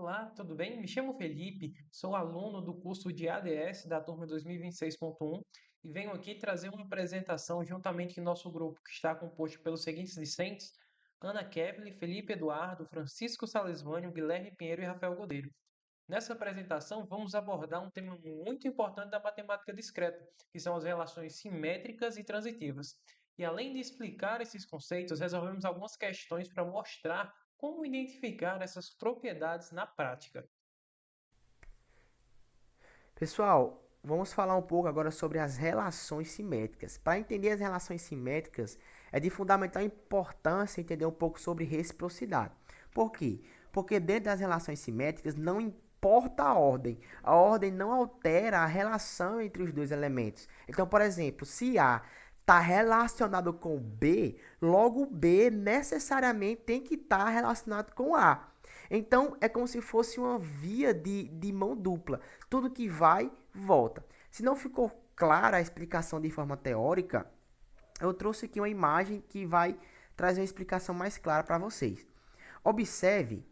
Olá, tudo bem? Me chamo Felipe, sou aluno do curso de ADS da turma 2026.1 e venho aqui trazer uma apresentação juntamente com nosso grupo, que está composto pelos seguintes discentes: Ana Kevin, Felipe Eduardo, Francisco Salesmânio, Guilherme Pinheiro e Rafael Godeiro. Nessa apresentação, vamos abordar um tema muito importante da matemática discreta, que são as relações simétricas e transitivas. E além de explicar esses conceitos, resolvemos algumas questões para mostrar como identificar essas propriedades na prática. Pessoal, vamos falar um pouco agora sobre as relações simétricas. Para entender as relações simétricas, é de fundamental importância entender um pouco sobre reciprocidade. Por quê? Porque dentro das relações simétricas não importa a ordem não altera a relação entre os dois elementos. Então, por exemplo, se A está relacionado com B, logo B necessariamente tem que estar relacionado com A. Então é como se fosse uma via de mão dupla. Tudo que vai, volta. Se não ficou clara a explicação de forma teórica, eu trouxe aqui uma imagem que vai trazer uma explicação mais clara para vocês. Observe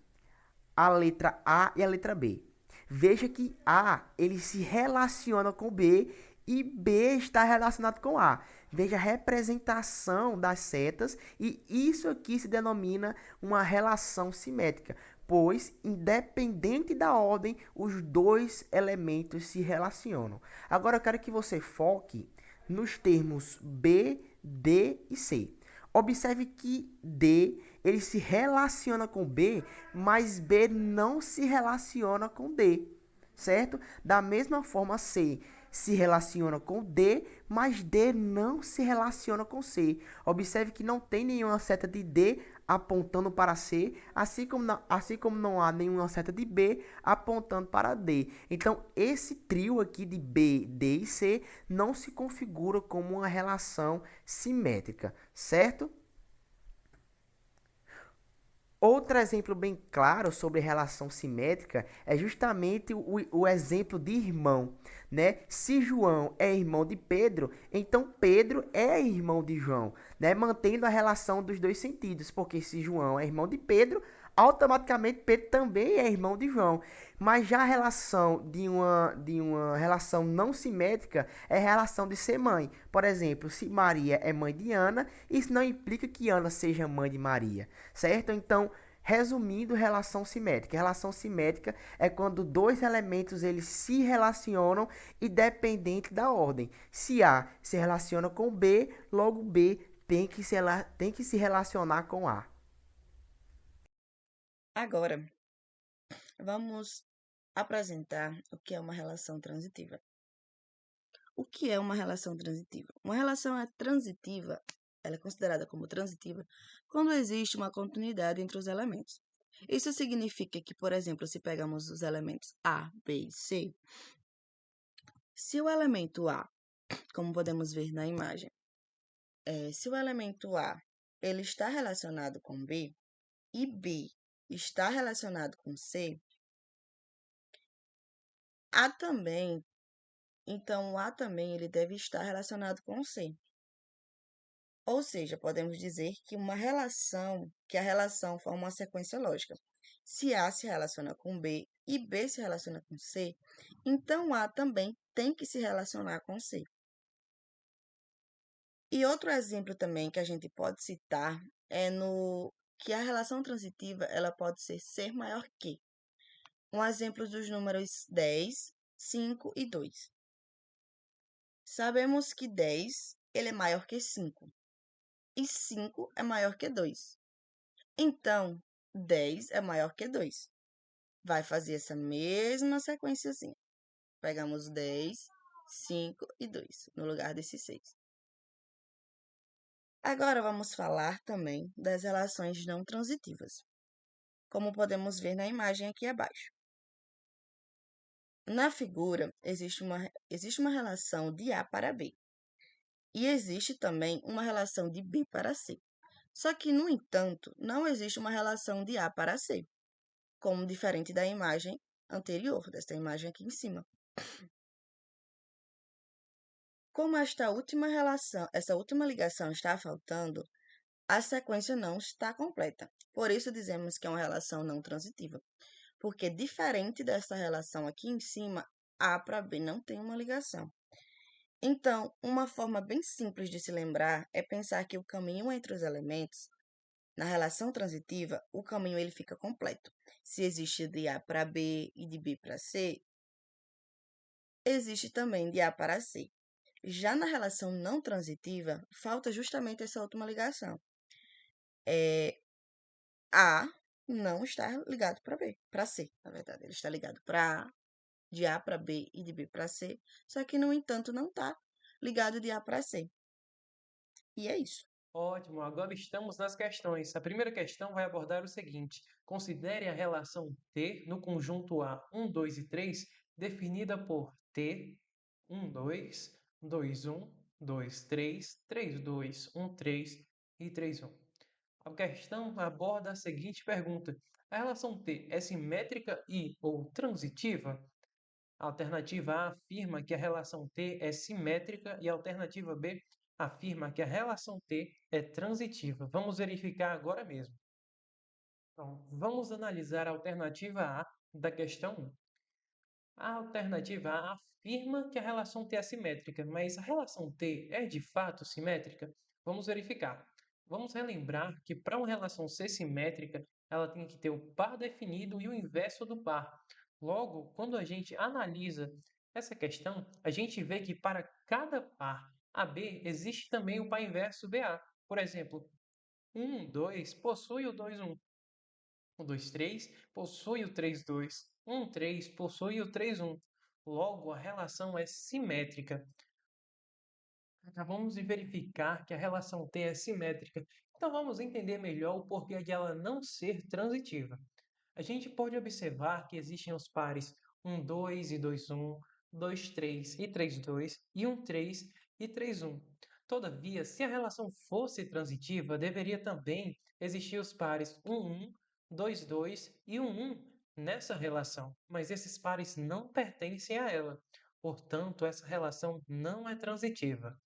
a letra A e a letra B. Veja que A ele se relaciona com B e B está relacionado com A. Veja a representação das setas e isso aqui se denomina uma relação simétrica, pois, independente da ordem, os dois elementos se relacionam. Agora eu quero que você foque nos termos B, D e C. Observe que D ele se relaciona com B, mas B não se relaciona com D, certo? Da mesma forma, C se relaciona com D, mas D não se relaciona com C. Observe que não tem nenhuma seta de D apontando para C, assim como não há nenhuma seta de B apontando para D. Então, esse trio aqui de B, D e C não se configura como uma relação simétrica, certo? Outro exemplo bem claro sobre relação simétrica é justamente o exemplo de irmão, né? Se João é irmão de Pedro, então Pedro é irmão de João, né? Mantendo a relação dos dois sentidos, porque se João é irmão de Pedro, automaticamente Pedro também é irmão de João. Mas já a relação de uma relação não simétrica é a relação de ser mãe. Por exemplo, se Maria é mãe de Ana, isso não implica que Ana seja mãe de Maria, certo? Então, resumindo, relação simétrica. Relação simétrica é quando dois elementos eles se relacionam independente da ordem. Se A se relaciona com B, logo B tem que se relacionar com A. Agora, vamos apresentar o que é uma relação transitiva. O que é uma relação transitiva? Uma relação transitiva, ela é considerada como transitiva quando existe uma continuidade entre os elementos. Isso significa que, por exemplo, se pegamos os elementos A, B e C, se o elemento A, como podemos ver na imagem, se o elemento A ele está relacionado com B e B está relacionado com C, A também. Então, o A também ele deve estar relacionado com o C. Ou seja, podemos dizer que a relação forma uma sequência lógica. Se A se relaciona com B e B se relaciona com C, então A também tem que se relacionar com C. E outro exemplo também que a gente pode citar é no que a relação transitiva ela pode ser maior que. Um exemplo dos números 10, 5 e 2. Sabemos que 10 ele é maior que 5 e 5 é maior que 2. Então, 10 é maior que 2. Vai fazer essa mesma sequenciazinha. Pegamos 10, 5 e 2 no lugar desses 6. Agora vamos falar também das relações não transitivas, como podemos ver na imagem aqui abaixo. Na figura, existe uma relação de A para B e existe também uma relação de B para C. Só que, no entanto, não existe uma relação de A para C, como diferente da imagem anterior, desta imagem aqui em cima. Como essa última ligação está faltando, a sequência não está completa. Por isso dizemos que é uma relação não transitiva. Porque diferente dessa relação aqui em cima, A para B não tem uma ligação. Então, uma forma bem simples de se lembrar é pensar que o caminho entre os elementos, na relação transitiva, o caminho ele fica completo. Se existe de A para B e de B para C, existe também de A para C. Já na relação não transitiva, falta justamente essa última ligação. A não está ligado para B, para C, na verdade. Ele está ligado para A, de A para B e de B para C, só que, no entanto, não está ligado de A para C. E é isso. Ótimo, agora estamos nas questões. A primeira questão vai abordar o seguinte: considere a relação T no conjunto A 1, 2 e 3, definida por T 1, 2, 2, 1, 2, 3, 3, 2, 1, 3 e 3, 1. A questão aborda a seguinte pergunta: a relação T é simétrica e ou transitiva? A alternativa A afirma que a relação T é simétrica e a alternativa B afirma que a relação T é transitiva. Vamos verificar agora mesmo. Então, vamos analisar a alternativa A da questão 1. A alternativa A afirma que a relação T é simétrica, mas a relação T é de fato simétrica? Vamos verificar. Vamos relembrar que para uma relação ser simétrica, ela tem que ter o par definido e o inverso do par. Logo, quando a gente analisa essa questão, a gente vê que para cada par AB existe também o par inverso BA. Por exemplo, 1, 2 possui o 2, 1. O 2, 3 possui o 3, 2. 1, 3 possui o 3, 1. Logo, a relação é simétrica. Acabamos de verificar que a relação T é simétrica. Então, vamos entender melhor o porquê de ela não ser transitiva. A gente pode observar que existem os pares 1, 2 e 2, 1, 2, 3 e 3, 2 e 1, 3 e 3, 1. Todavia, se a relação fosse transitiva, deveria também existir os pares 1, 1, 2, 2 e 1, 1 nessa relação, mas esses pares não pertencem a ela. Portanto, essa relação não é transitiva.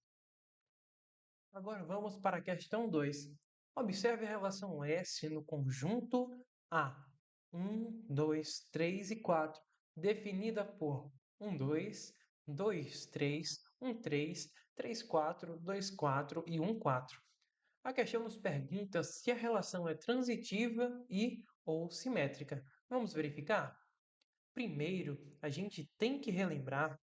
Agora vamos para a questão 2. Observe a relação S no conjunto A. 1, 2, 3 e 4, definida por 1, 2, 2, 3, 1, 3, 3, 4, 2, 4 e 1, 4. A questão nos pergunta se a relação é transitiva e ou simétrica. Vamos verificar? Primeiro, a gente tem que relembrar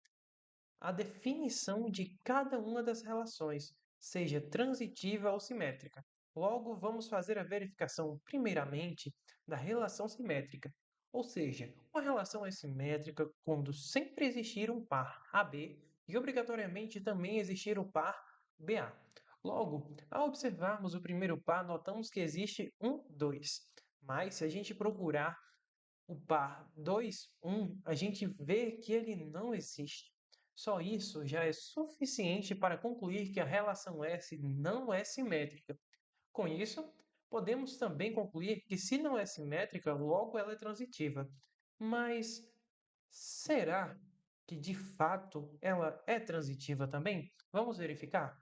a definição de cada uma das relações, seja transitiva ou simétrica. Logo, vamos fazer a verificação, primeiramente, da relação simétrica. Ou seja, uma relação é simétrica quando sempre existir um par AB e obrigatoriamente também existir o par BA. Logo, ao observarmos o primeiro par, notamos que existe um 2. Mas, se a gente procurar o par 2, 1, a gente vê que ele não existe. Só isso já é suficiente para concluir que a relação S não é simétrica. Com isso, podemos também concluir que, se não é simétrica, logo ela é transitiva. Mas será que de fato ela é transitiva também? Vamos verificar?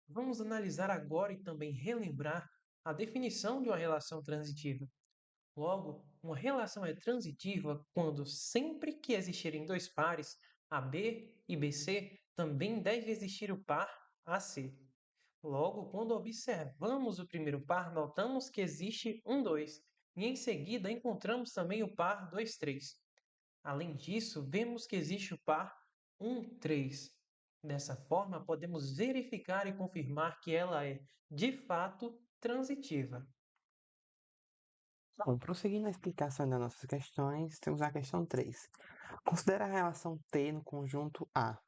Vamos analisar agora e também relembrar a definição de uma relação transitiva. Logo, uma relação é transitiva quando sempre que existirem dois pares, AB e BC, também deve existir o par AC. Logo, quando observamos o primeiro par, notamos que existe um 2, e em seguida encontramos também o par 2, 3. Além disso, vemos que existe o par 1, 3. Dessa forma, podemos verificar e confirmar que ela é, de fato, transitiva. Bom, prosseguindo a explicação das nossas questões, temos a questão 3. Considera a relação T no conjunto A,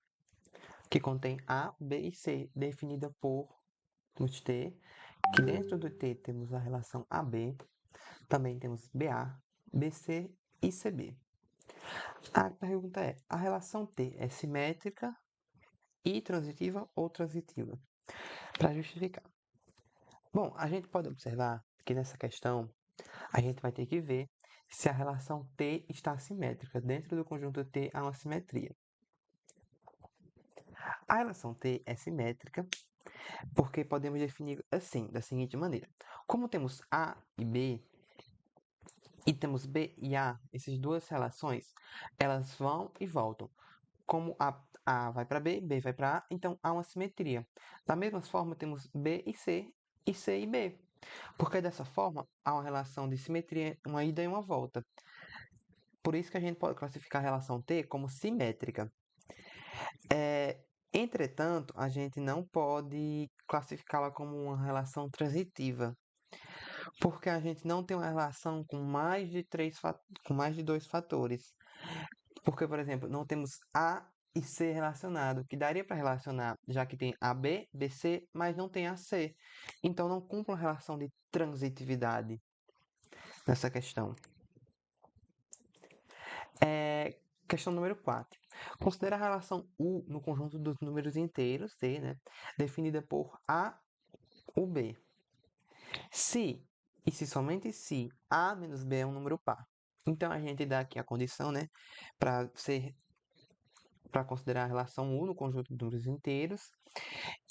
que contém A, B e C, definida por nos T, que dentro do T temos a relação AB, também temos BA, BC e CB. A pergunta é: a relação T é simétrica e transitiva ou transitiva? Para justificar. Bom, a gente pode observar que nessa questão a gente vai ter que ver se a relação T está simétrica. Dentro do conjunto T há uma simetria. A relação T é simétrica Porque podemos definir assim, da seguinte maneira. Como temos A e B, e temos B e A, essas duas relações, elas vão e voltam. Como A vai para B, B vai para A, então há uma simetria. Da mesma forma, temos B e C e B. Porque dessa forma, há uma relação de simetria, uma ida e uma volta. Por isso que a gente pode classificar a relação T como simétrica. Entretanto, a gente não pode classificá-la como uma relação transitiva, porque a gente não tem uma relação com mais de com mais de dois fatores. Porque, por exemplo, não temos A e C relacionado, que daria para relacionar, já que tem AB, BC, mas não tem AC. Então não cumpre uma relação de transitividade nessa questão. Questão número 4. Considera a relação U no conjunto dos números inteiros, T, né, definida por A ou B. Se, e se somente se, A menos B é um número par. Então, a gente dá aqui a condição, né, para considerar a relação U no conjunto de números inteiros.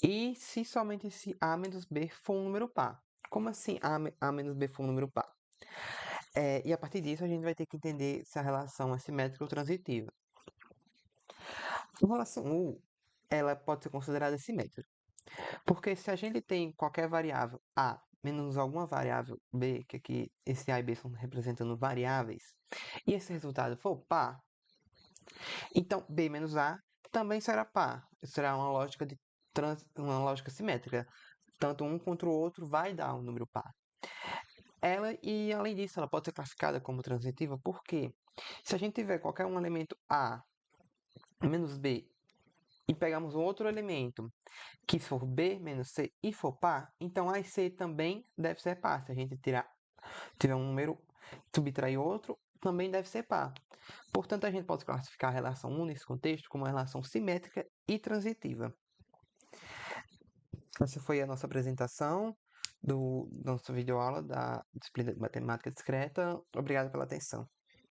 E se somente se A menos B for um número par. Como assim A menos B for um número par? E a partir disso, a gente vai ter que entender se a relação é simétrica ou transitiva. A relação U, ela pode ser considerada simétrica. Porque se a gente tem qualquer variável A menos alguma variável B, que aqui esse A e B estão representando variáveis, e esse resultado for par, então B menos A também será par. Será uma lógica uma lógica simétrica. Tanto um contra o outro vai dar um número par. E além disso, ela pode ser classificada como transitiva, porque se a gente tiver qualquer um elemento A menos B e pegarmos um outro elemento que for B menos C e for par, então A e C também deve ser par. Se a gente tiver um número, subtrair outro, também deve ser par. Portanto, a gente pode classificar a relação U nesse contexto como uma relação simétrica e transitiva. Essa foi a nossa apresentação do nosso videoaula da disciplina de matemática discreta. Obrigado pela atenção.